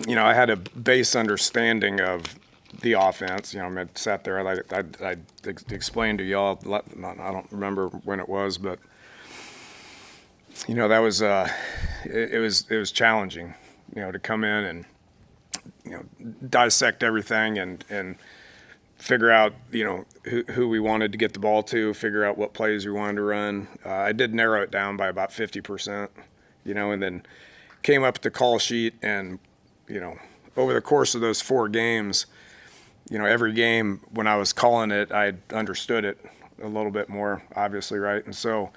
I had a base understanding of the offense. I sat there, I explained to y'all, I don't remember when it was, but, that was, it was challenging, to come in and, dissect everything and figure out, who we wanted to get the ball to, figure out what plays we wanted to run. I did narrow it down by about 50%, and then came up with the call sheet and, over the course of those 4 games, every game when I was calling it, I understood it a little bit more, obviously, right? And so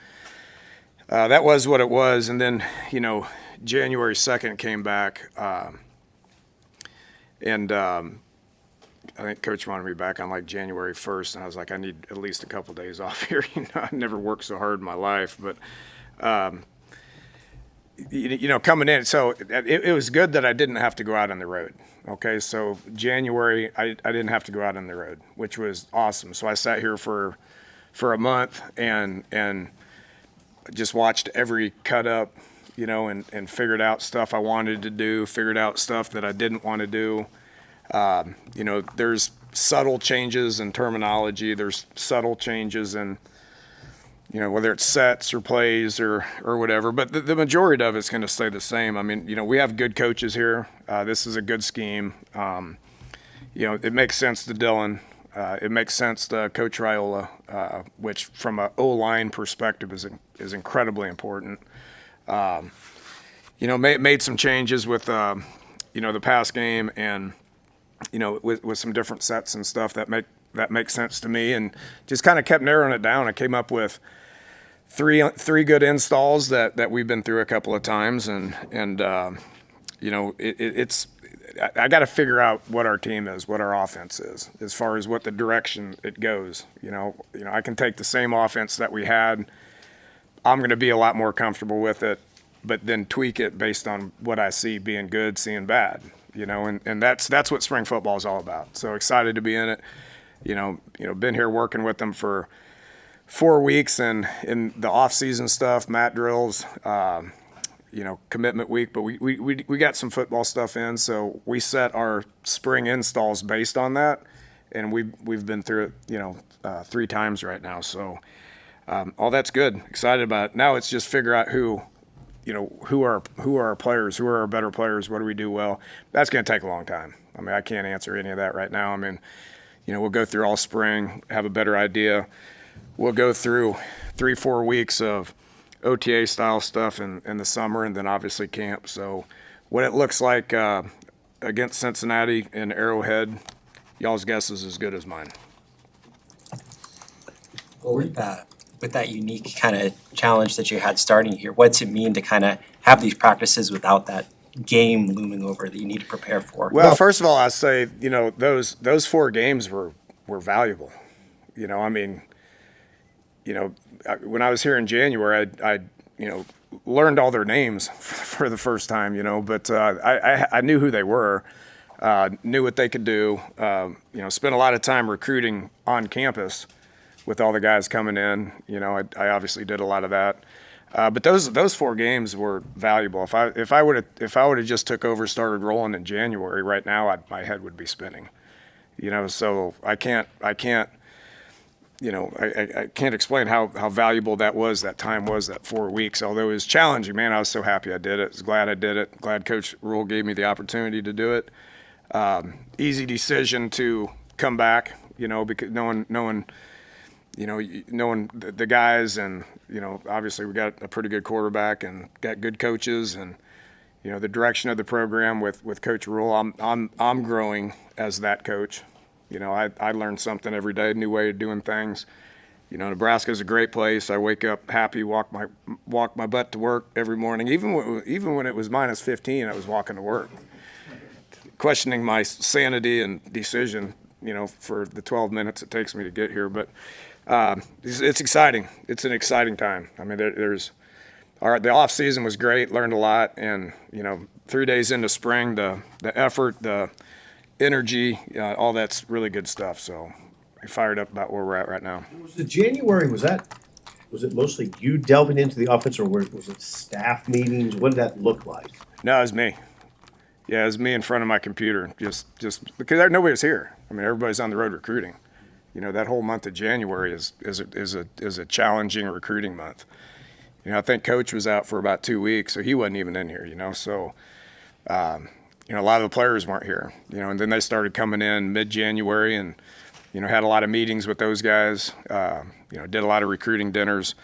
that was what it was. And then, January 2nd came back, and I think Coach wanted me back on like January 1st, and I was like, I need at least a couple days off here. I never worked so hard in my life, but coming in, so it was good that I didn't have to go out on the road. Okay, so January, I didn't have to go out on the road, which was awesome. So I sat here for a month and just watched every cut up, and figured out stuff I wanted to do, figured out stuff that I didn't want to do. There's subtle changes in terminology. There's subtle changes in, whether it's sets or plays or whatever, but the majority of it's going to stay the same. I mean, we have good coaches here. This is a good scheme. It makes sense to Dylan. It makes sense to Coach Raiola, which from a O-line perspective is incredibly important. Made some changes with, the pass game and, with some different sets and stuff that make sense to me, and just kind of kept narrowing it down. I came up with three good installs that we've been through a couple of times, and it's I got to figure out what our team is, what our offense is, as far as what the direction it goes. I can take the same offense that we had. I'm going to be a lot more comfortable with it, but then tweak it based on what I see being good, seeing bad. And that's what spring football is all about. So excited to be in it. Been here working with them for 4 weeks, and in the off-season stuff, mat drills, commitment week. But we got some football stuff in, so we set our spring installs based on that, and we've been through it 3 times right now. So all that's good. Excited about it. Now it's just figure out who are our players, who are our better players, what do we do well. That's going to take a long time. I mean, I can't answer any of that right now. I mean, we'll go through all spring, have a better idea. We'll go through 3-4 weeks of OTA style stuff in the summer, and then obviously camp. So what it looks like against Cincinnati and Arrowhead, y'all's guess is as good as mine. Well, with that unique kind of challenge that you had starting here, what's it mean to kind of have these practices without that game looming over that you need to prepare for? Well, first of all, I say, those 4 games were valuable. When I was here in January, I learned all their names for the first time, but I knew who they were, knew what they could do, spent a lot of time recruiting on campus with all the guys coming in. I obviously did a lot of that. But those 4 games were valuable. If I would have just took over, started rolling in January, right now my head would be spinning. So I can't explain how valuable that time was, that 4 weeks. Although it was challenging, man, I was so happy I did it. I was glad I did it. Glad Coach Rule gave me the opportunity to do it. Easy decision to come back, because knowing the guys, and obviously we got a pretty good quarterback and got good coaches, and the direction of the program with Coach Rule. I'm growing as that coach. I learn something every day, new way of doing things. Nebraska is a great place. I wake up happy, walk my butt to work every morning. Even when it was minus 15, I was walking to work, questioning my sanity and decision. For the 12 minutes it takes me to get here, but. It's exciting. It's an exciting time. I mean, the off season was great. Learned a lot, and 3 days into spring, the effort, the energy, all that's really good stuff. So, I'm fired up about where we're at right now. Was it January? Was it mostly you delving into the offense, or was it staff meetings? What did that look like? No, it was me. Yeah, it was me in front of my computer, just because nobody was here. I mean, everybody's on the road recruiting. That whole month of January is a challenging recruiting month. I think Coach was out for about 2 weeks, so he wasn't even in here. So, a lot of the players weren't here. And then they started coming in mid-January, and had a lot of meetings with those guys. Did a lot of recruiting dinners.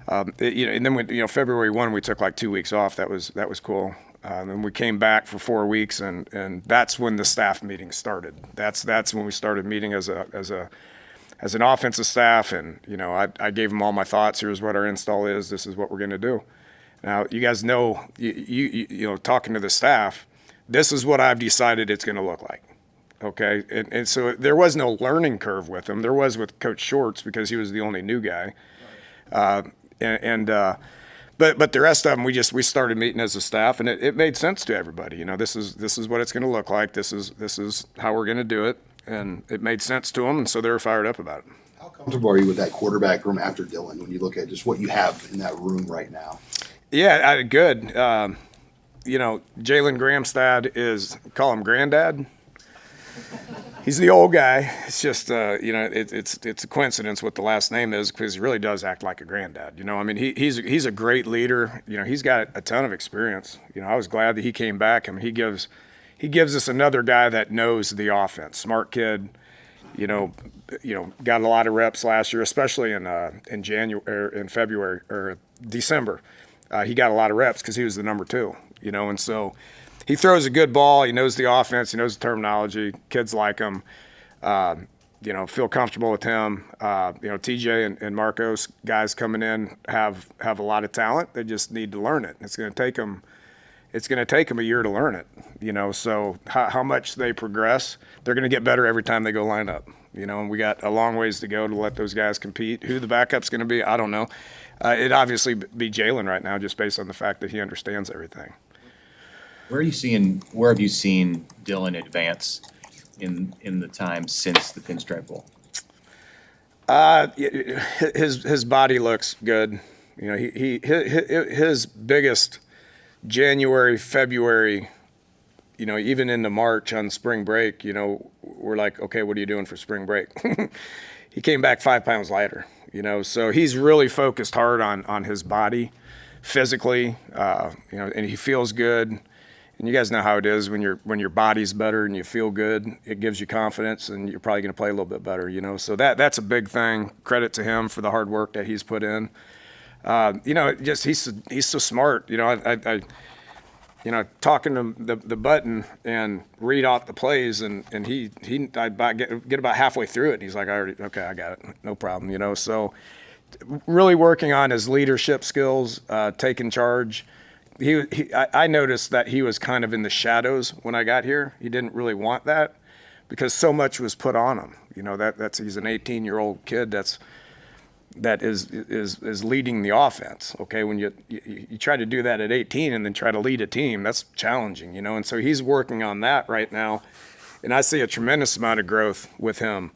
And then when, February 1, we took like 2 weeks off. That was cool. And we came back for 4 weeks, and that's when the staff meeting started. That's when we started meeting as an offensive staff, and I gave them all my thoughts. Here's what our install is. This is what we're going to do. Now you guys know, talking to the staff, this is what I've decided it's going to look like. Okay, and so there was no learning curve with him. There was with Coach Shorts because he was the only new guy, But the rest of them, we started meeting as a staff, and it made sense to everybody. This is what it's going to look like. This is how we're going to do it, and it made sense to them, and so they were fired up about it. How comfortable are you with that quarterback room after Dylan when you look at just what you have in that room right now? Yeah, good. Jalen Gramstad call him Granddad. He's the old guy. It's just, it's a coincidence what the last name is because he really does act like a granddad. He's a great leader. He's got a ton of experience. I was glad that he came back. He gives us another guy that knows the offense. Smart kid. Got a lot of reps last year, especially in January, in February or December. He got a lot of reps because he was the number 2. And so. He throws a good ball. He knows the offense. He knows the terminology. Kids like him. Feel comfortable with him. TJ and Marcos, guys coming in, have a lot of talent. They just need to learn it. It's going to take them. It's going to take them a year to learn it. So how much they progress, they're going to get better every time they go line up. And we got a long ways to go to let those guys compete. Who the backup's going to be, I don't know. It'd obviously be Jalen right now, just based on the fact that he understands everything. Where have you seen Dylan advance in the time since the Pinstripe Bowl? His body looks good. His biggest January, February, even into March on spring break, we're like, okay, what are you doing for spring break? He came back 5 pounds lighter, so he's really focused hard on his body physically, and he feels good. And you guys know how it is when your body's better and you feel good, it gives you confidence, and you're probably going to play a little bit better, So that's a big thing. Credit to him for the hard work that he's put in. He's so smart. I talking to the button and read off the plays, and I get about halfway through it, and he's like, I got it, no problem. So really working on his leadership skills, taking charge. I noticed that he was kind of in the shadows when I got here. He didn't really want that because so much was put on him. He's an 18-year-old kid that is leading the offense. Okay, when you try to do that at 18 and then try to lead a team, that's challenging. And so he's working on that right now, and I see a tremendous amount of growth with him.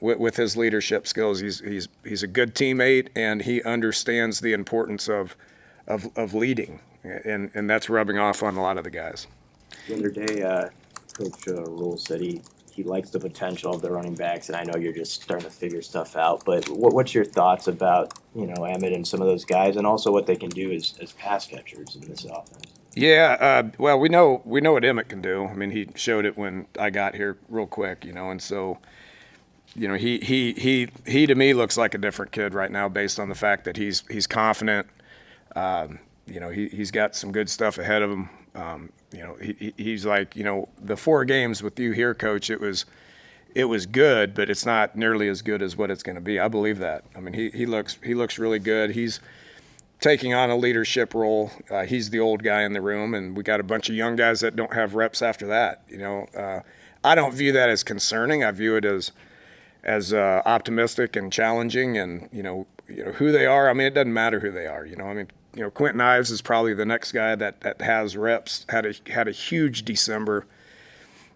With his leadership skills, he's a good teammate, and he understands the importance of leading, and that's rubbing off on a lot of the guys. The other day, Coach Rule said he likes the potential of the running backs, and I know you're just starting to figure stuff out, but what's your thoughts about, Emmett and some of those guys, and also what they can do as pass catchers in this offense? Yeah, well, we know what Emmett can do. He showed it when I got here real quick, and so he to me looks like a different kid right now based on the fact that he's confident. He's got some good stuff ahead of him. He's like, the 4 games with you here, Coach, it was good, but it's not nearly as good as what it's going to be. I believe that. He looks really good. He's taking on a leadership role. He's the old guy in the room, and we got a bunch of young guys that don't have reps after that. I don't view that as concerning. I view it as optimistic and challenging, and who they are. It doesn't matter who they are. Quentin Ives is probably the next guy that has reps. Had a huge December.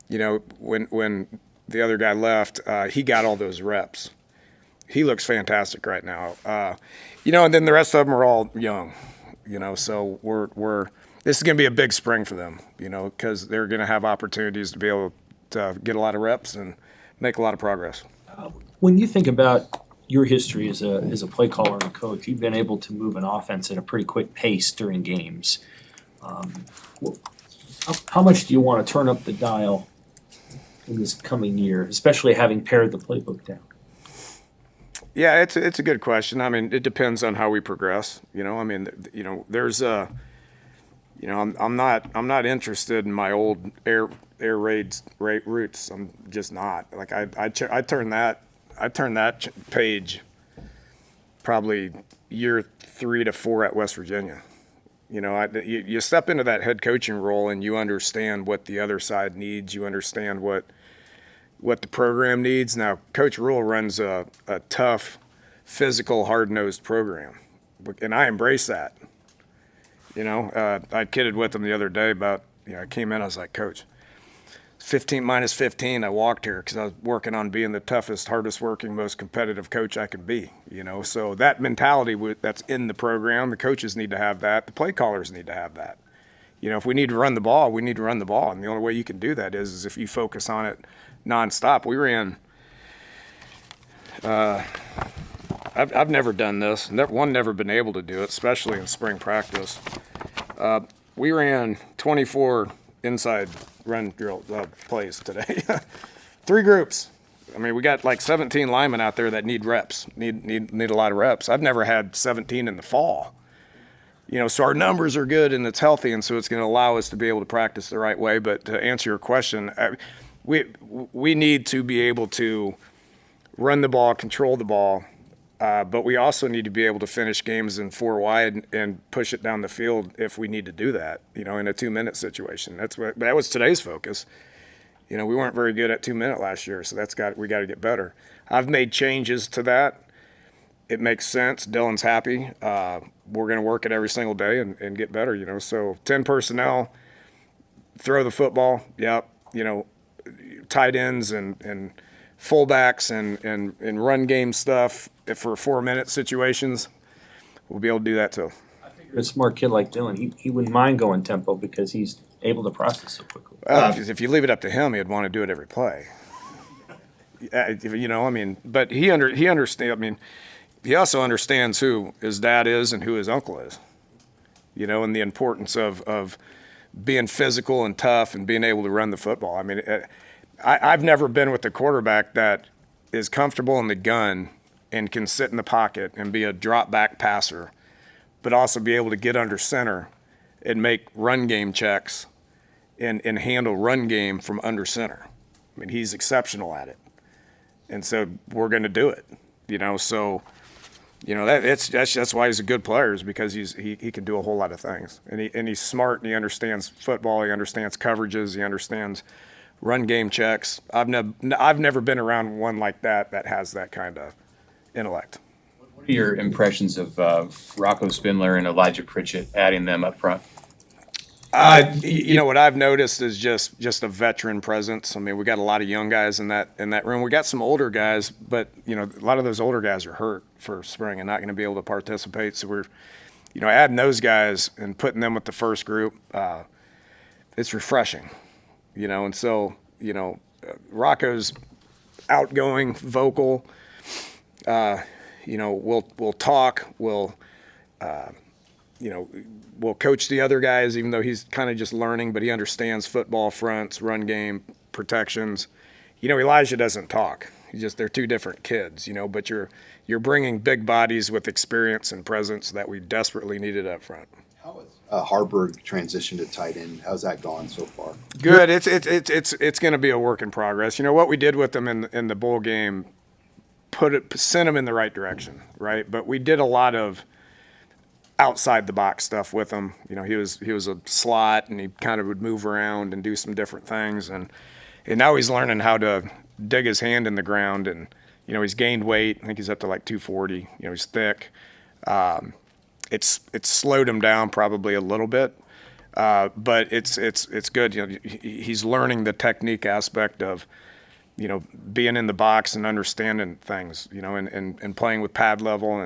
When the other guy left, he got all those reps. He looks fantastic right now. And then the rest of them are all young. So we're this is going to be a big spring for them, because they're going to have opportunities to be able to get a lot of reps and make a lot of progress. When you think about your history as a play caller and a coach, you've been able to move an offense at a pretty quick pace during games. How much do you want to turn up the dial in this coming year, especially having pared the playbook down? Yeah, it's a good question. I mean, it depends on how we progress. There's I'm not interested in my old air raid roots. I'm just not. Like I turned that page probably year 3 to 4 at West Virginia. You step into that head coaching role and you understand what the other side needs. You understand what the program needs. Now, Coach Rule runs a tough, physical, hard-nosed program, and I embrace that. I kidded with him the other day about, I came in, I was like, Coach, 15 minus 15, I walked here because I was working on being the toughest, hardest working, most competitive coach I could be, So that mentality that's in the program, the coaches need to have that. The play callers need to have that. If we need to run the ball, we need to run the ball. And the only way you can do that is if you focus on it nonstop. We ran, I've never done this. Never been able to do it, especially in spring practice. We ran 24 inside run drill plays today. 3 groups. I mean, we got like 17 linemen out there that need reps, need a lot of reps. I've never had 17 in the fall. So our numbers are good and it's healthy, and so it's going to allow us to be able to practice the right way. But to answer your question, we need to be able to run the ball, control the ball, but we also need to be able to finish games in 4 wide and push it down the field if we need to do that, in a 2-minute situation. That was today's focus. We weren't very good at 2-minute last year, so we got to get better. I've made changes to that. It makes sense. Dylan's happy. We're going to work it every single day and get better, So 10 personnel, throw the football. Yep. Tight ends and fullbacks and run game stuff for 4-minute situations. We'll be able to do that too. A smart kid like Dylan, he wouldn't mind going tempo because he's able to process so quickly. If you leave it up to him, he'd want to do it every play. But he understands. He also understands who his dad is and who his uncle is. And the importance of being physical and tough and being able to run the football. I've never been with a quarterback that is comfortable in the gun and can sit in the pocket and be a drop back passer, but also be able to get under center and make run game checks and handle run game from under center. He's exceptional at it. And so we're going to do it, so, that's why he's a good player, is because he can do a whole lot of things. And he's smart and he understands football. He understands coverages. He understands run game checks. I've never been around one like that has that kind of intellect. What are your impressions of Rocco Spindler and Elijah Pritchett, adding them up front? What I've noticed is just a veteran presence. We got a lot of young guys in that room. We got some older guys, but a lot of those older guys are hurt for spring and not going to be able to participate. So we're, adding those guys and putting them with the first group. It's refreshing, And so Rocco's outgoing, vocal. We'll talk. We'll coach the other guys, even though he's kind of just learning, but he understands football fronts, run game, protections. Elijah doesn't talk. They're 2 different kids, but you're bringing big bodies with experience and presence that we desperately needed up front. How has Harburg transition to tight end? How's that gone so far? Good. It's going to be a work in progress. What we did with them in the bowl game, sent them in the right direction, right? But we did a lot of outside the box stuff with him. He was a slot and he kind of would move around and do some different things, and now he's learning how to dig his hand in the ground, and he's gained weight. I think he's up to like 240. He's thick. It's slowed him down probably a little bit, but it's good. He's learning the technique aspect of being in the box and understanding things, and playing with pad level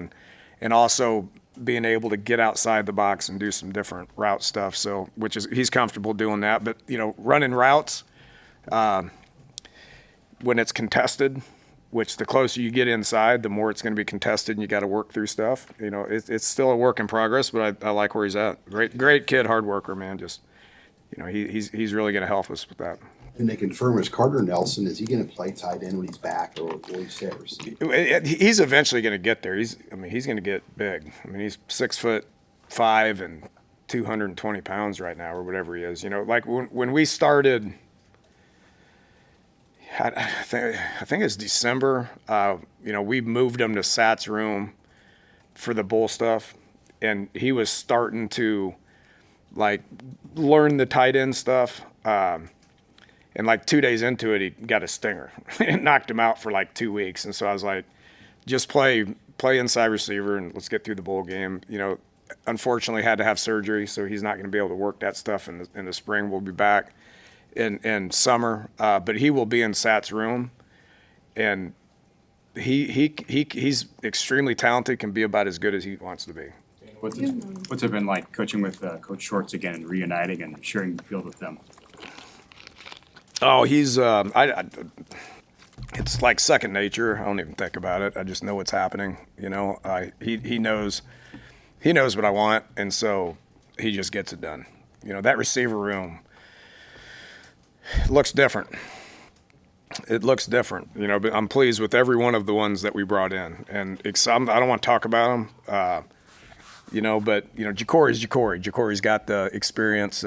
and also being able to get outside the box and do some different route stuff. So, he's comfortable doing that. But, running routes, when it's contested, which the closer you get inside, the more it's going to be contested and you got to work through stuff. It's still a work in progress, but I like where he's at. Great kid, hard worker, man. Just, he's really going to help us with that. And they confirm, is Carter Nelson, is he going to play tight end when he's back, or will he stay at receiver? He's eventually going to get there. He's going to get big. He's 6'5" and 220 pounds right now, or whatever he is. Like when we started, I think it's December. We moved him to Sat's room for the bowl stuff, and he was starting to like learn the tight end stuff. And like 2 days into it, he got a stinger. It knocked him out for like 2 weeks. And so I was like, just play inside receiver and let's get through the bowl game. Unfortunately had to have surgery, so he's not going to be able to work that stuff in the spring. We'll be back in summer, but he will be in Sat's room, and he's extremely talented, can be about as good as he wants to be. What's it been like coaching with Coach Schwartz again and reuniting and sharing the field with them? Oh, he's it's like second nature. I don't even think about it. I just know what's happening. He knows what I want, and so he just gets it done. That receiver room looks different. It looks different, but I'm pleased with every one of the ones that we brought in, and I don't want to talk about them, but Jacory's Jacory. Jacory's got the experience.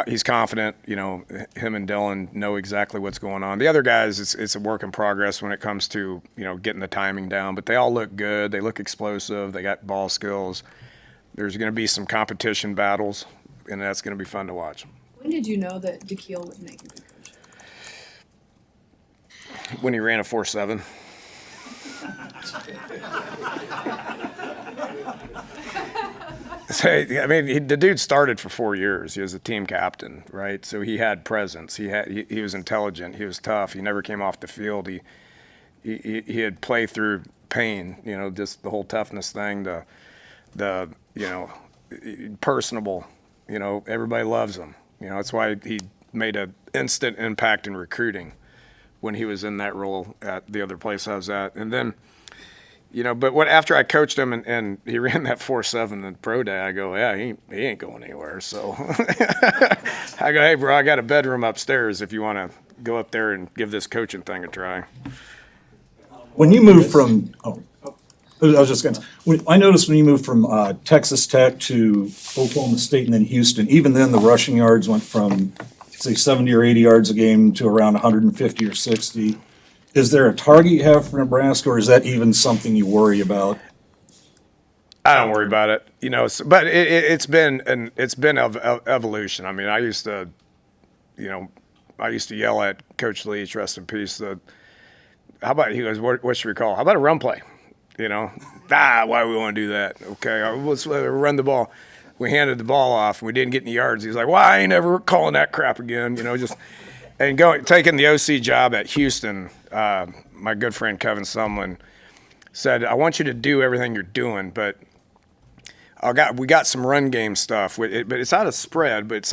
He's confident. Him and Dylan know exactly what's going on. The other guys, it's a work in progress when it comes to getting the timing down. But they all look good. They look explosive. They got ball skills. There's going to be some competition battles, and that's going to be fun to watch. When did you know that DeKeel would make a good coach? When he ran a 4.7. The dude started for 4 years. He was a team captain, right? So he had presence. He was intelligent. He was tough. He never came off the field. He had play through pain. Just the whole toughness thing. The personable. Everybody loves him. That's why he made an instant impact in recruiting when he was in that role at the other place I was at, and then. But after I coached him and he ran that 4.7 in the pro day, I go, yeah, he ain't going anywhere. So I go, hey, bro, I got a bedroom upstairs if you want to go up there and give this coaching thing a try. When you moved from, I was just going to, I noticed when you moved from Texas Tech to Oklahoma State and then Houston, even then the rushing yards went from, say, 70 or 80 yards a game to around 150 or 60. Is there a target you have for Nebraska, or is that even something you worry about? I don't worry about it, but it's been evolution. I used to yell at Coach Leach, rest in peace. How about, he goes, what should we call? How about a run play? Why do we want to do that? Okay, let's run the ball. We handed the ball off and we didn't get any yards. He's like, well, I ain't ever calling that crap again. And taking the OC job at Houston, my good friend Kevin Sumlin said, I want you to do everything you're doing, but we got some run game stuff. But it's out of spread, but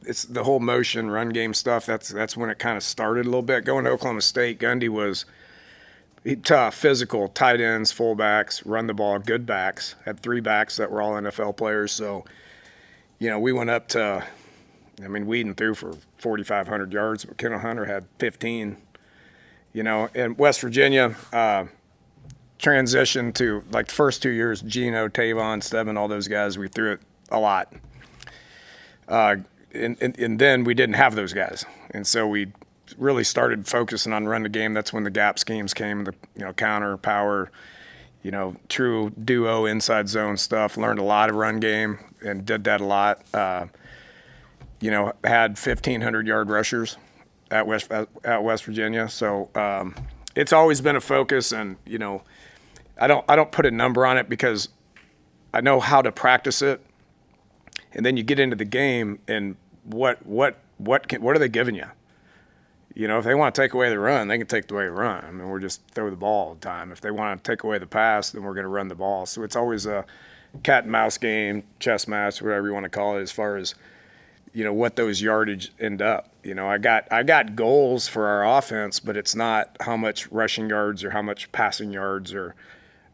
it's the whole motion run game stuff. That's when it kind of started a little bit. Going to Oklahoma State, Gundy was tough, physical, tight ends, fullbacks, run the ball, good backs. Had 3 backs that were all NFL players. So, we went up to – Whedon threw for 4,500 yards, but Kendall Hunter had 15. And West Virginia transitioned to, like, the first 2 years, Geno, Tavon, Stebbin, all those guys, we threw it a lot. And then we didn't have those guys. And so we really started focusing on run the game. That's when the gap schemes came, the counter, power, true duo, inside zone stuff. Learned a lot of run game and did that a lot. Had 1,500-yard rushers at West Virginia. So it's always been a focus, and I don't put a number on it because I know how to practice it. And then you get into the game, and what are they giving you? You know, if they want to take away the run, they can take away the run. I mean, we're just throw the ball all the time. If they want to take away the pass, then we're going to run the ball. So it's always a cat and mouse game, chess match, whatever you want to call it, as far as, you know, what those yardage end up. You know, I got goals for our offense, but it's not how much rushing yards or how much passing yards or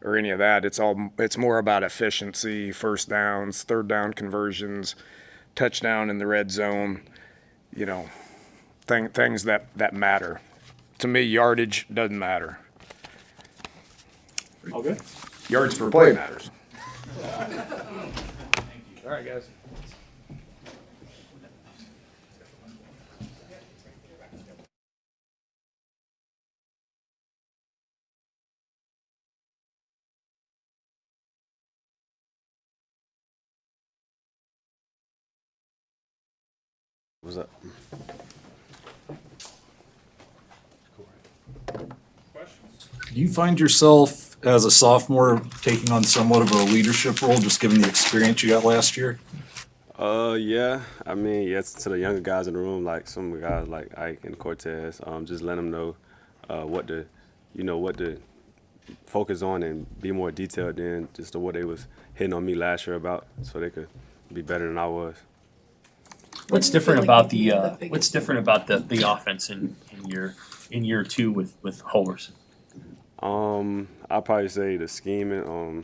any of that. It's more about efficiency, first downs, third down conversions, touchdown in the red zone, you know, things that matter. To me, yardage doesn't matter. Okay. Yards per play matters. All right, guys. What's up? Do you find yourself as a sophomore taking on somewhat of a leadership role, just given the experience you got last year? Yeah. I mean, yes, to the younger guys in the room, like some of the guys like Ike and Cortez, just let them know what to focus on and be more detailed in just to what they was hitting on me last year about, so they could be better than I was. What's do you feel different like about you the made the biggest what's different about the offense in year two with Holgorsen? I'll probably say the scheming.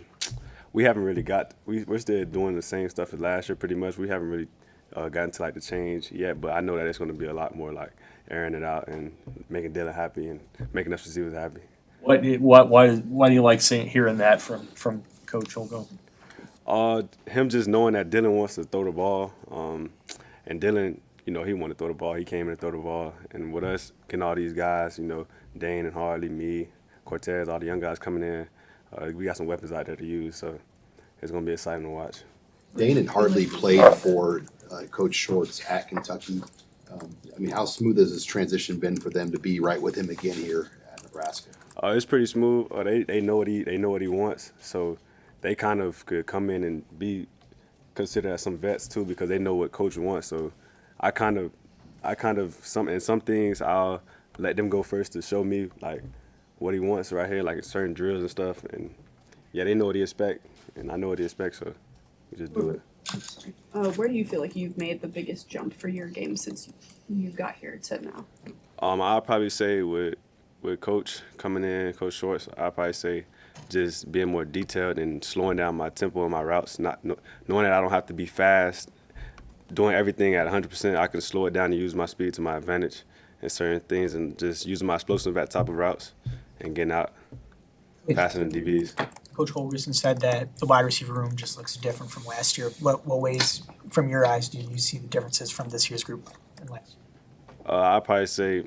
We haven't really we're still doing the same stuff as last year pretty much. We haven't really gotten to like the change yet, but I know that it's going to be a lot more like airing it out and making Dylan happy and making us receivers happy. Why do you like hearing that from Coach Holgorsen? Him just knowing that Dylan wants to throw the ball, and Dylan, you know, he wanted to throw the ball. He came in to throw the ball, and with us getting all these guys, you know, Dane and Harley, me, Cortez, all the young guys coming in, we got some weapons out there to use, so it's going to be exciting to watch. Dane and Hardley played for Coach Shorts at Kentucky. I mean, how smooth has this transition been for them to be right with him again here at Nebraska? It's pretty smooth. They know what he wants, so they kind of could come in and be considered as some vets too, because they know what Coach wants. So I kind of some things I'll let them go first to show me like what he wants right here, like certain drills and stuff. And yeah, they know what he expect, and I know what he expects, so we just do it. Where do you feel like you've made the biggest jump for your game since you got here to now? I'll probably say with Coach coming in, Coach Shorts, I'll probably say just being more detailed and slowing down my tempo and my routes, knowing that I don't have to be fast, doing everything at 100%. I can slow it down and use my speed to my advantage in certain things, and just using my explosive at top of routes and getting out faster than DBs. Coach Holgorsen said that the wide receiver room just looks different from last year. What ways, from your eyes, do you see the differences from this year's group and last year? I'd probably say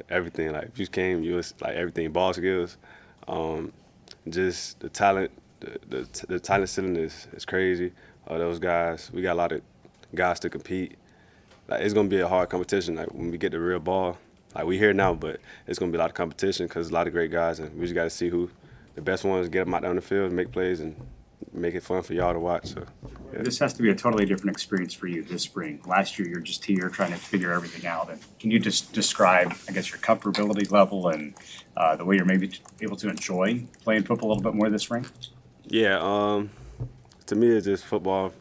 everything. Like, if you came, you was like everything, ball skills, just the talent. The talent ceiling is crazy. Those guys, we got a lot of guys to compete. Like, it's gonna be a hard competition. Like, when we get the real ball, like we here now, but it's gonna be a lot of competition because a lot of great guys, and we just got to see who the best ones, get them out there on the field, make plays, and make it fun for y'all to watch. So yeah. This has to be a totally different experience for you this spring. Last year, you're just here trying to figure everything out. And can you just describe, I guess, your comfortability level and the way you're maybe able to enjoy playing football a little bit more this spring? Yeah, to me, it's just football.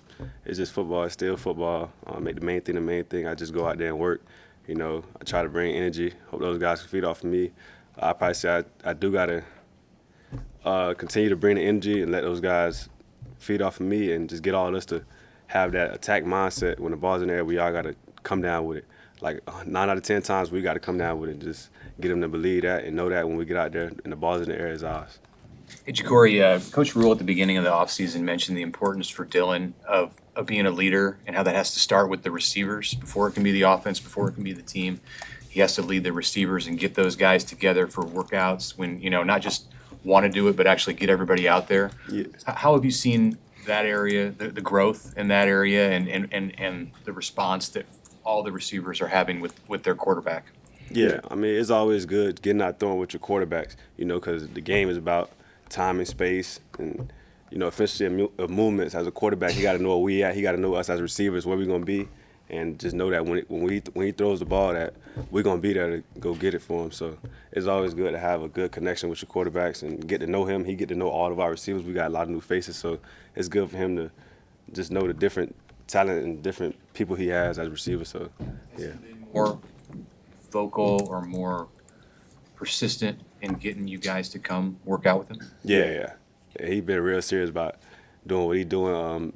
It's just football. It's still football. Make the main thing. I just go out there and work. You know, I try to bring energy. Hope those guys can feed off of me. I probably say I do gotta continue to bring the energy and let those guys feed off of me, and just get all of us to have that attack mindset. When the ball's in the air, we all gotta come down with it. Like 9 out of 10 times, we gotta come down with it and just get them to believe that and know that when we get out there and the ball's in the air, it's ours. Hey, Ja'Cory, Coach Rule at the beginning of the offseason mentioned the importance for Dylan of being a leader and how that has to start with the receivers before it can be the offense, before it can be the team. He has to lead the receivers and get those guys together for workouts when, you know, not just want to do it, but actually get everybody out there. Yeah. How have you seen that area, the growth in that area and the response that all the receivers are having with their quarterback? Yeah, I mean, it's always good getting out throwing with your quarterbacks, you know, because the game is about time and space and, you know, efficiency of movements. As a quarterback, he got to know where we at. He got to know us as receivers, where we're going to be. and just know that when he throws the ball, that we're gonna be there to go get it for him. So it's always good to have a good connection with your quarterbacks and get to know him. He get to know all of our receivers. We got a lot of new faces, so it's good for him to just know the different talent and different people he has as receivers. So yeah. More vocal or more persistent in getting you guys to come work out with him? Yeah. He been real serious about doing what he doing,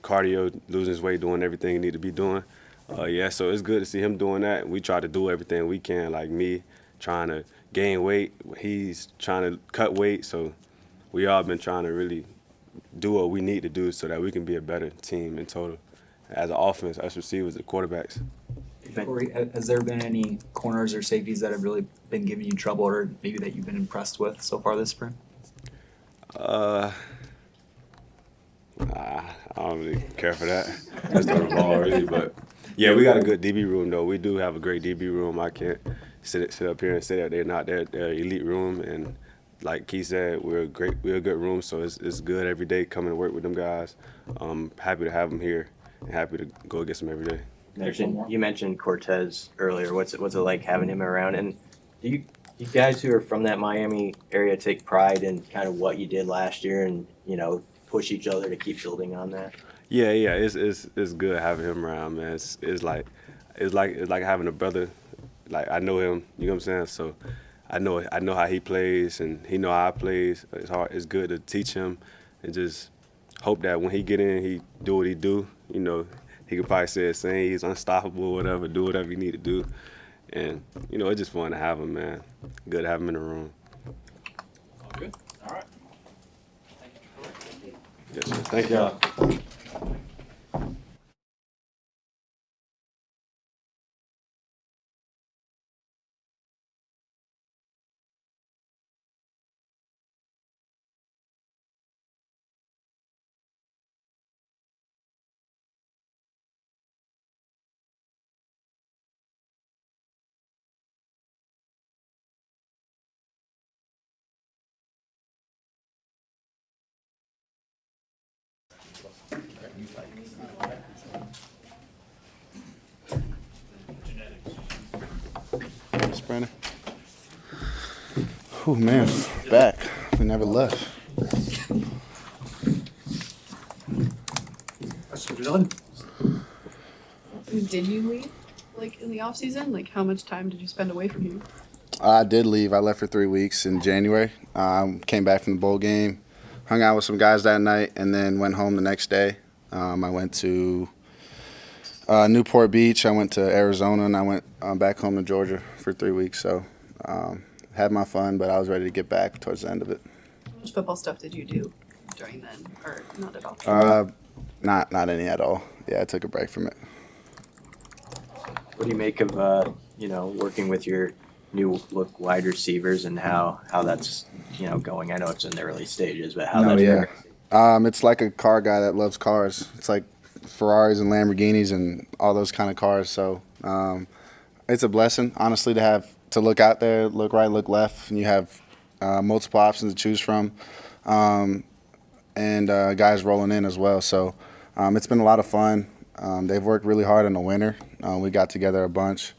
cardio, losing his weight, doing everything he need to be doing. So it's good to see him doing that. We try to do everything we can, like me trying to gain weight, he's trying to cut weight. So we all been trying to really do what we need to do so that we can be a better team in total. As an offense, us receivers, the quarterbacks. Corey, has there been any corners or safeties that have really been giving you trouble, or maybe that you've been impressed with so far this spring? I don't really care for that. That's not the ball, really. But yeah, we got a good DB room though. We do have a great DB room. I can't sit up here and say that they're not there. They're an elite room, and like Keith said, we're a good room. So it's good every day coming to work with them guys. Happy to have them here and happy to go against them every day. You mentioned Cortez earlier. What's it like having him around? And do you guys who are from that Miami area take pride in kind of what you did last year and, push each other to keep building on that? Yeah. It's good having him around, man. It's like having a brother. Like I know him, you know what I'm saying? So I know how he plays and he know how I plays. It's good to teach him and just hope that when he get in, he do what he do. He could probably say the same. He's unstoppable, or whatever. Do whatever you need to do, and it's just fun to have him, man. Good to have him in the room. All good. All right. Yes, sir. Thank y'all. Thanks, Brandon. Oh man, back. We never left. Did you leave, in the off season? How much time did you spend away from here? I did leave. I left for 3 weeks in January. Came back from the bowl game, hung out with some guys that night, and then went home the next day. I went to Newport Beach. I went to Arizona, and I went back home to Georgia for 3 weeks. So had my fun, but I was ready to get back towards the end of it. How much football stuff did you do during then, or not at all? Not any at all. Yeah, I took a break from it. What do you make of, working with your new look wide receivers and how that's, going? I know it's in the early stages, but how that's progressing? It's like a car guy that loves cars. It's like Ferraris and Lamborghinis and all those kind of cars. So it's a blessing, honestly, to look out there, look right, look left, and you have multiple options to choose from, and guys rolling in as well. So it's been a lot of fun. They've worked really hard in the winter. We got together a bunch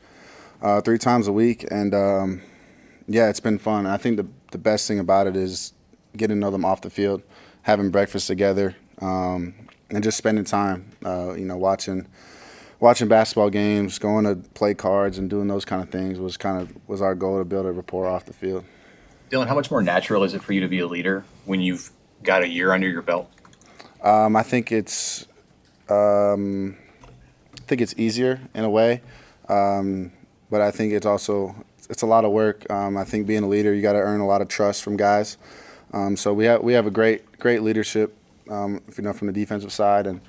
3 times a week, and it's been fun. I think the best thing about it is getting to know them off the field, having breakfast together, and just spending time, watching basketball games, going to play cards and doing those kind of things was our goal, to build a rapport off the field. Dylan, how much more natural is it for you to be a leader when you've got a year under your belt? I think it's easier in a way, but I think it's a lot of work. I think being a leader, you got to earn a lot of trust from guys. So we have a great leadership, from the defensive side, and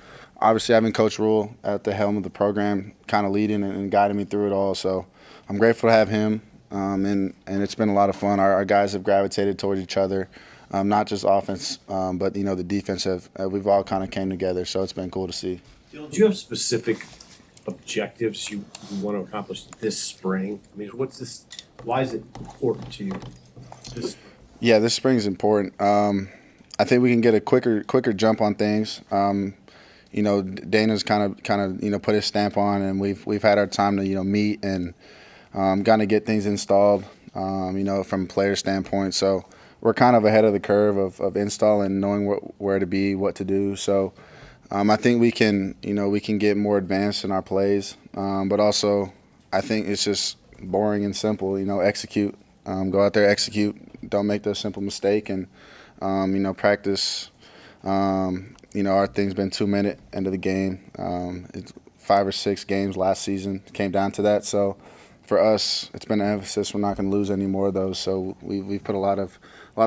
obviously having Coach Rule at the helm of the program, kind of leading and guiding me through it all. So I'm grateful to have him, and it's been a lot of fun. Our guys have gravitated towards each other, not just offense, but the defense we've all kind of came together. So it's been cool to see. Do you have specific objectives you want to accomplish this spring? I mean, why is it important to you? Yeah, this spring is important. I think we can get a quicker jump on things. Dana's kind of put his stamp on, and we've had our time to meet and kind of get things installed, from a player standpoint. So we're kind of ahead of the curve of install and knowing where to be, what to do. So I think we can get more advanced in our plays, but also I think it's just boring and simple. Execute, go out there, execute, don't make those simple mistake, and practice. Our thing's been 2-minute end of the game. It's 5 or 6 games last season came down to that. So for us, it's been an emphasis. We're not going to lose any more of those. So we've put a lot of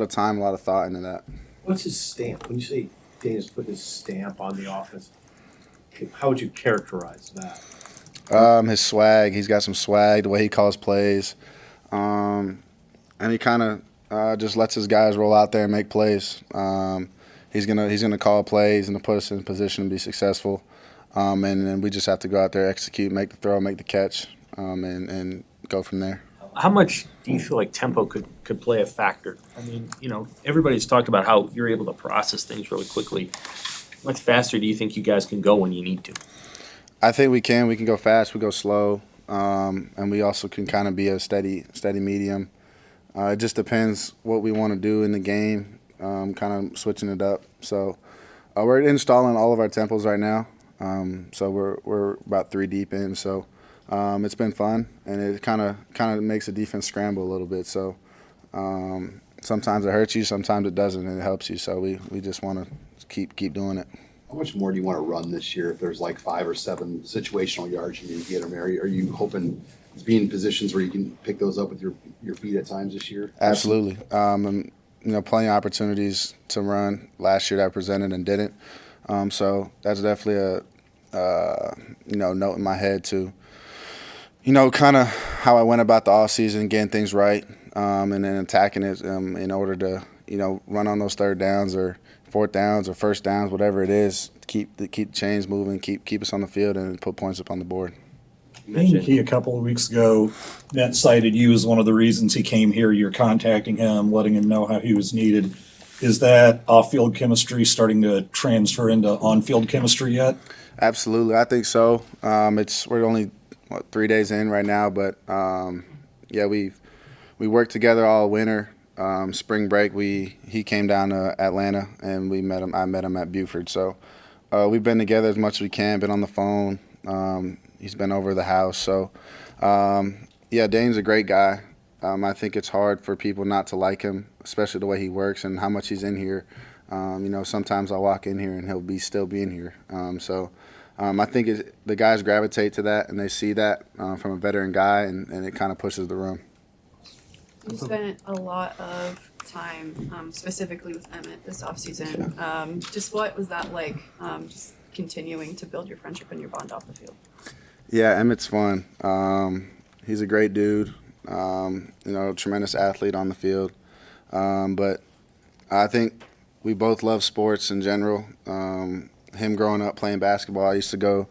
time, a lot of thought into that. What's his stamp? When you say Dana's put his stamp on the offense, how would you characterize that? His swag. He's got some swag. The way he calls plays, and he kind of just lets his guys roll out there and make plays. He's gonna call plays and to put us in position to be successful, and then we just have to go out there, execute, make the throw, make the catch, and go from there. How much do you feel like tempo could play a factor? I mean, everybody's talked about how you're able to process things really quickly. How much faster do you think you guys can go when you need to? I think we can. We can go fast. We go slow, and we also can kind of be a steady medium. It just depends what we want to do in the game. Kind of switching it up. So we're installing all of our tempos right now. So we're about 3 deep in. So it's been fun, and it kind of makes the defense scramble a little bit. So sometimes it hurts you, sometimes it doesn't, and it helps you. So we just want to keep doing it. How much more do you want to run this year? If there's like 5 or 7 situational yards you need to get them, are you hoping to be in positions where you can pick those up with your feet at times this year? Absolutely. Plenty of opportunities to run last year that I presented and didn't. So that's definitely a note in my head to, kind of how I went about the offseason, getting things right, and then attacking it in order to, run on those 3rd downs or 4th downs or 1st downs, whatever it is, keep the chains moving, keep us on the field and put points up on the board. He a couple of weeks ago that cited you as one of the reasons he came here. You're contacting him, letting him know how he was needed. Is that off-field chemistry starting to transfer into on-field chemistry yet? Absolutely, I think so. We're only 3 days in right now, but we worked together all winter. Spring break, he came down to Atlanta and we met him. I met him at Buford, so we've been together as much as we can. Been on the phone. He's been over the house. So, Dane's a great guy. I think it's hard for people not to like him, especially the way he works and how much he's in here. Sometimes I'll walk in here and he'll still be in here. I think the guys gravitate to that and they see that from a veteran guy, and it kind of pushes the room. You spent a lot of time specifically with Emmett this offseason. Just what was that like, just continuing to build your friendship and your bond off the field? Yeah, Emmett's fun. He's a great dude, tremendous athlete on the field. But I think we both love sports in general. Him growing up playing basketball, I used to go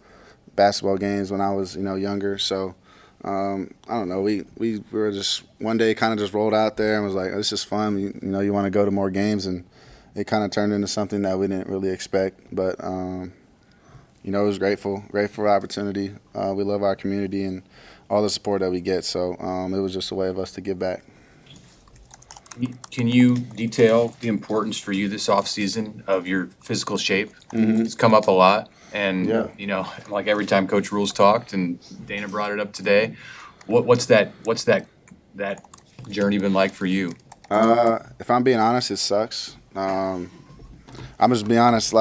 basketball games when I was, younger. So, I don't know. We were just one day kind of just rolled out there and was like, this is fun. You want to go to more games, and it kind of turned into something that we didn't really expect. But, it was grateful opportunity. We love our community and all the support that we get. So it was just a way of us to give back. Can you detail the importance for you this offseason of your physical shape? Mm-hmm. It's come up a lot. And, Yeah. like every time Coach Rules talked, and Dana brought it up today, what's that journey been like for you? If I'm being honest, it sucks. I'm just being honest,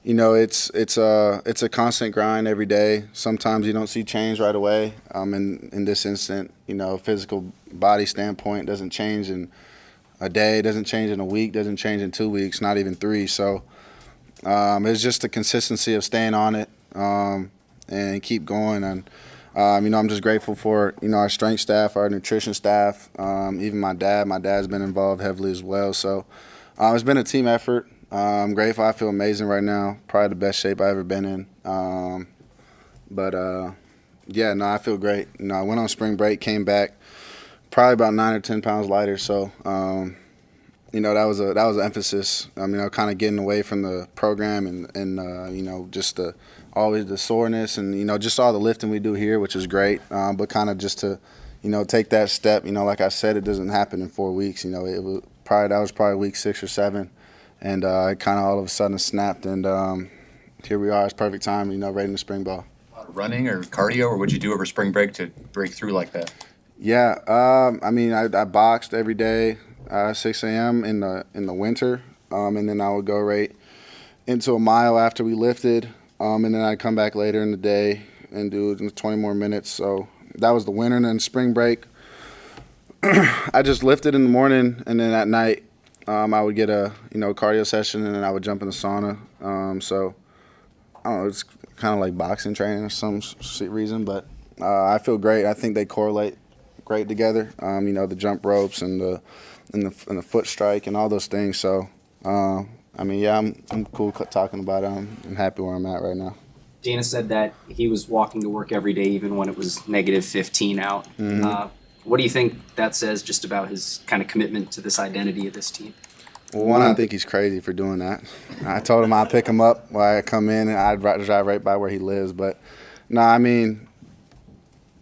it's a constant grind every day. Sometimes you don't see change right away. In this instant, physical body standpoint doesn't change in a day, doesn't change in a week, doesn't change in 2 weeks, not even 3. So it's just the consistency of staying on it and keep going. And I'm just grateful for our strength staff, our nutrition staff, even my dad. My dad's been involved heavily as well. So it's been a team effort. I'm grateful. I feel amazing right now. Probably the best shape I've ever been in. I feel great. I went on spring break, came back probably about 9 or 10 pounds lighter. So that was an emphasis. I mean, kind of getting away from the program and just always the soreness and just all the lifting we do here, which is great. But kind of just to take that step. Like I said, it doesn't happen in 4 weeks. It was probably week 6 or 7, and it kind of all of a sudden snapped, and here we are. It's perfect time. Right in the spring ball. Running or cardio, or what'd you do over spring break to break through like that? Yeah, I boxed every day, 6 a.m. in the winter, and then I would go right into a mile after we lifted, and then I'd come back later in the day and do 20 more minutes. So that was the winter, and then spring break, I just lifted in the morning, and then at night, I would get a cardio session, and then I would jump in the sauna. So I don't know, it's kind of like boxing training for some reason, but I feel great. I think they correlate great together. The jump ropes and the foot strike and all those things. So I'm cool talking about it. I'm happy where I'm at right now. Dana said that he was walking to work every day, even when it was negative 15 out. Mm-hmm. What do you think that says just about his kind of commitment to this identity of this team? Well, one, I think he's crazy for doing that. I told him I'd pick him up while I come in, and I'd drive right by where he lives. But, no,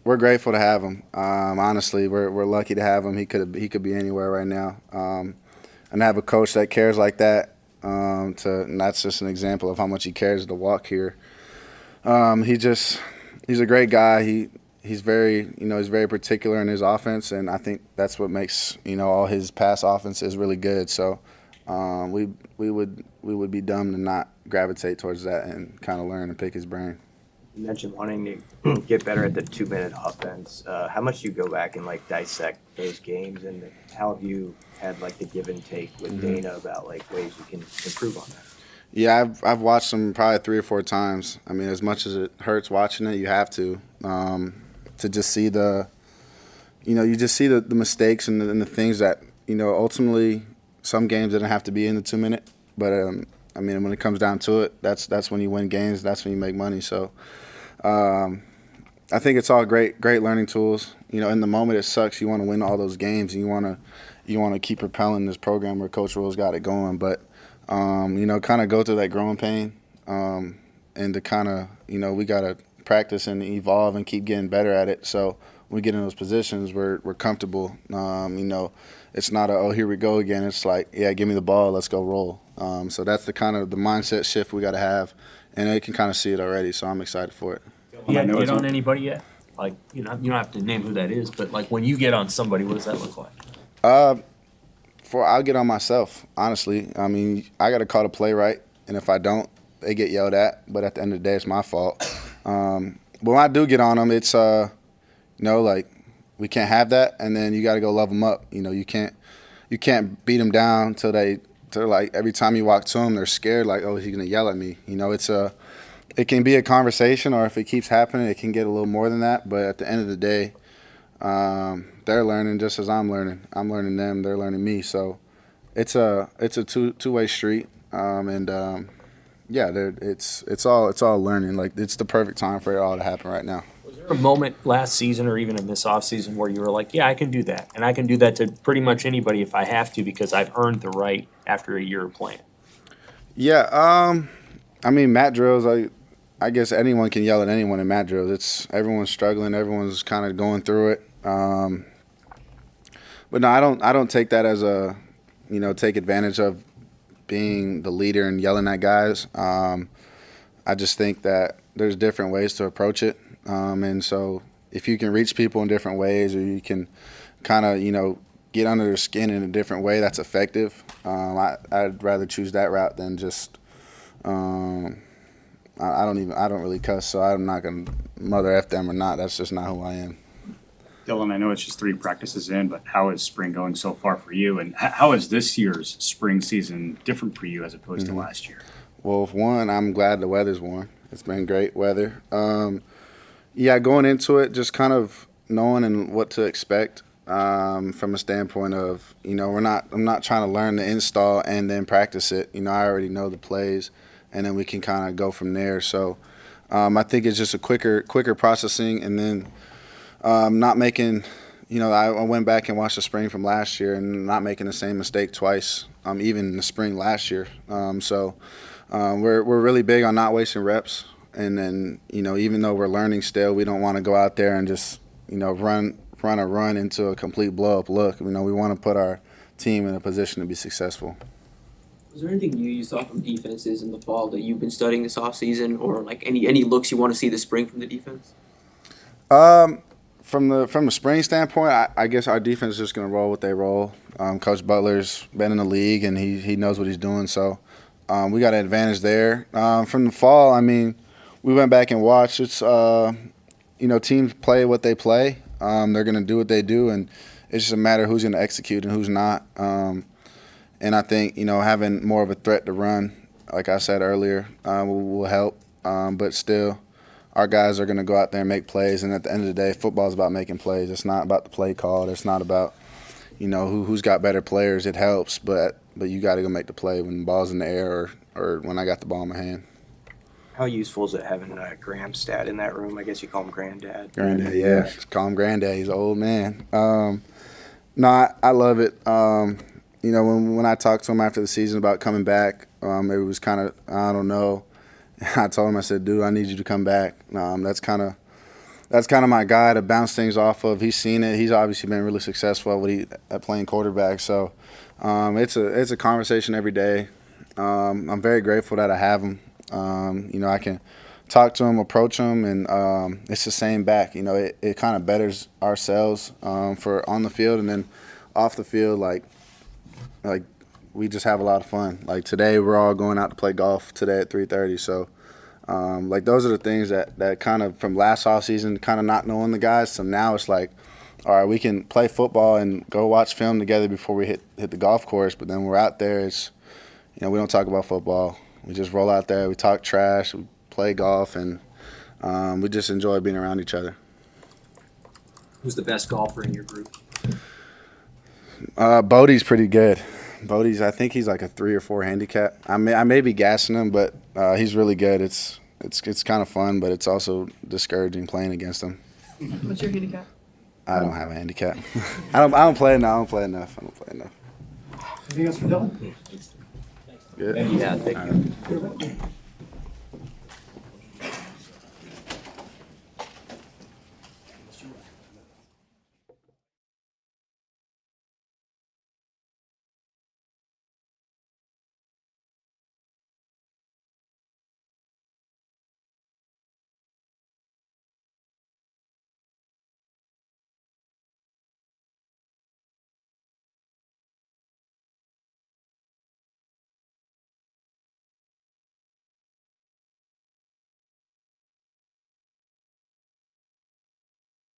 we're grateful to have him. Honestly, we're lucky to have him. He could be anywhere right now. And have a coach that cares like that, and that's just an example of how much he cares to walk here. He's a great guy. He's very particular in his offense, and I think that's what makes all his pass offenses really good. So we would be dumb to not gravitate towards that and kind of learn and pick his brain. You mentioned wanting to get better at the 2-minute offense. How much do you go back and dissect those games, and how have you had the give and take with Dana about ways you can improve on that? Yeah, I've watched them probably 3 or 4 times. As much as it hurts watching it, you have to just see the mistakes and the things that ultimately some games didn't have to be in the 2-minute. But when it comes down to it, that's when you win games. That's when you make money. So I think it's all great learning tools. In the moment it sucks. You want to win all those games, and you want to keep propelling this program where Coach Rule's got it going. But kind of go through that growing pain, and to kind of we got to practice and evolve and keep getting better at it. So when we get in those positions, we're comfortable. It's not here we go again. It's like, yeah, give me the ball, let's go roll. So that's the kind of the mindset shift we got to have, and they can kind of see it already. So I'm excited for it. You had to get on anybody yet? You don't have to name who that is, but when you get on somebody, what does that look like? I'll get on myself, honestly. I got to call the play right, and if I don't, they get yelled at. But at the end of the day, it's my fault. But when I do get on them, it's we can't have that, and then you got to go love them up. You can't beat them down till they're every time you walk to them, they're scared. Oh, he's gonna yell at me. It can be a conversation, or if it keeps happening, it can get a little more than that. But at the end of the day, they're learning just as I'm learning. I'm learning them, they're learning me. So it's a two-way street, it's all learning. It's the perfect time for it all to happen right now. Was there a moment last season or even in this offseason where you were like, yeah, I can do that, and I can do that to pretty much anybody if I have to because I've earned the right after a year of playing? Yeah, mat drills, I guess anyone can yell at anyone in mat drills. Everyone's struggling, everyone's kind of going through it. But no, I don't take that as take advantage of being the leader and yelling at guys. I just think that there's different ways to approach it. And so if you can reach people in different ways, or you can kind of, get under their skin in a different way that's effective, I'd rather choose that route than just I don't really cuss, so I'm not going to mother F them or not. That's just not who I am. Dylan, I know it's just 3 practices in, but how is spring going so far for you? And how is this year's spring season different for you as opposed to last year? Well, for one, I'm glad the weather's warm. It's been great weather. Going into it, just kind of knowing and what to expect from a standpoint of, I'm not trying to learn the install and then practice it. I already know the plays, and then we can kind of go from there. So I think it's just a quicker processing, and then not making you know, I went back and watched the spring from last year and not making the same mistake twice, even in the spring last year. We're really big on not wasting reps. And then, you know, even though we're learning still, we don't want to go out there and just, you know, run into a complete blow-up look. You know, we want to put our team in a position to be successful. Was there anything new you saw from defenses in the fall that you've been studying this offseason, or like any looks you want to see this spring from the defense? From the spring standpoint, I guess our defense is just going to roll what they roll. Coach Butler's been in the league, and he knows what he's doing, so we got an advantage there. From the fall, I mean, we went back and watched. It's you know, teams play what they play. They're going to do what they do, and it's just a matter of who's going to execute and who's not. And I think, you know, having more of a threat to run, like I said earlier, will help. But still, our guys are going to go out there and make plays. And at the end of the day, football is about making plays. It's not about the play call. It's not about, you know, who's got better players. It helps, but you got to go make the play when the ball's in the air or when I got the ball in my hand. How useful is it having Graham's dad in that room? I guess you call him Granddad. Granddad, yeah. Just call him Granddad. He's an old man. No, I love it. You know, when I talked to him after the season about coming back, it was kind of, I don't know. I told him, I said, dude, I need you to come back. That's kind of my guy to bounce things off of. He's seen it. He's obviously been really successful at playing quarterback. So it's a conversation every day. I'm very grateful that I have him. You know, I can talk to him, approach him, and it's the same back. You know, it kind of betters ourselves for on the field, and then off the field, like we just have a lot of fun. Like today, we're all going out to play golf today at 3:30. So, like those are the things that kind of from last off season, kind of not knowing the guys. So now it's like, all right, we can play football and go watch film together before we hit the golf course. But then we're out there, it's, you know, we don't talk about football. We just roll out there, we talk trash, we play golf, and we just enjoy being around each other. Who's the best golfer in your group? Bodie's pretty good. Bodie's, I think he's like a 3 or 4 handicap. I may be gassing him, but he's really good. It's kind of fun, but it's also discouraging playing against him. What's your handicap? I don't have a handicap. I don't play enough. I don't play enough. Anything else for Dylan? Good. Yeah, thank you.